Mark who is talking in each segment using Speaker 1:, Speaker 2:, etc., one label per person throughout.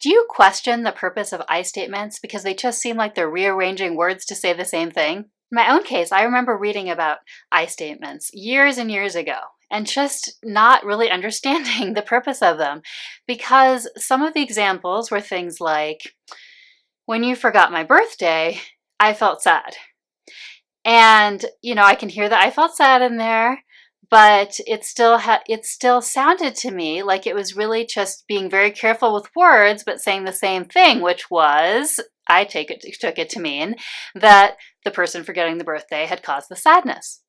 Speaker 1: Do you question the purpose of I statements because they just seem like they're rearranging words to say the same thing? In my own case, I remember reading about I statements years and years ago and just not really understanding the purpose of them, because some of the examples were things like, when you forgot my birthday, I felt sad. And, I can hear that I felt sad in there, but it still sounded to me like it was really just being very careful with words, but saying the same thing, which was, I took it to mean that the person forgetting the birthday had caused the sadness.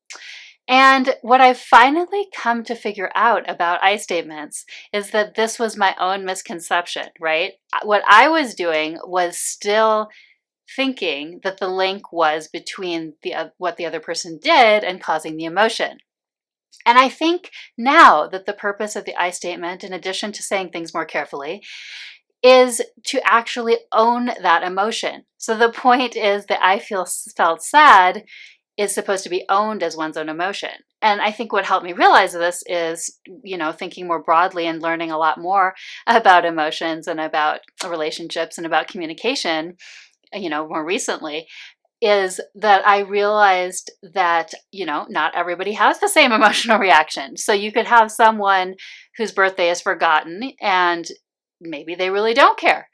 Speaker 1: And what I've finally come to figure out about I statements is that this was my own misconception, right? What I was doing was still thinking that the link was between what the other person did and causing the emotion. And I think now that the purpose of the I statement, in addition to saying things more carefully, is to actually own that emotion. So the point is that felt sad is supposed to be owned as one's own emotion. And I think what helped me realize this is, thinking more broadly and learning a lot more about emotions and about relationships and about communication, more recently, is that I realized that, not everybody has the same emotional reaction. So you could have someone whose birthday is forgotten and maybe they really don't care,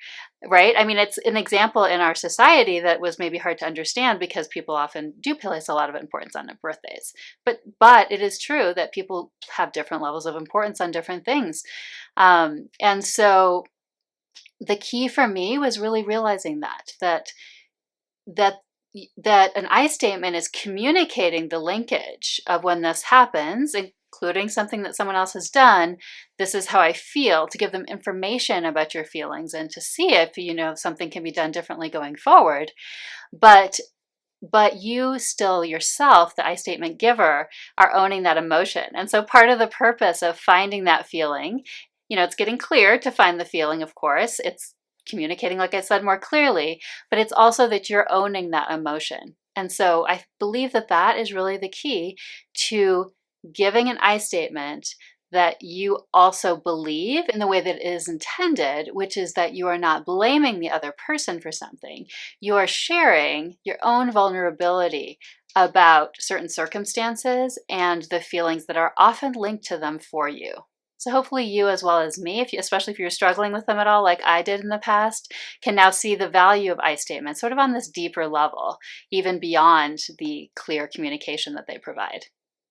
Speaker 1: right? I mean, it's an example in our society that was maybe hard to understand because people often do place a lot of importance on their birthdays. But it is true that people have different levels of importance on different things. And so the key for me was really realizing that an I statement is communicating the linkage of when this happens, including something that someone else has done. This is how I feel, to give them information about your feelings and to see if, something can be done differently going forward. But you still yourself, the I statement giver, are owning that emotion. And so part of the purpose of finding that feeling, it's getting clear to find the feeling, of course. It's communicating, like I said, more clearly, but it's also that you're owning that emotion. And so I believe that is really the key to giving an I statement, that you also believe in the way that it is intended, which is that you are not blaming the other person for something. You are sharing your own vulnerability about certain circumstances and the feelings that are often linked to them for you. So hopefully you, as well as me, especially if you're struggling with them at all, like I did in the past, can now see the value of I statements sort of on this deeper level, even beyond the clear communication that they provide.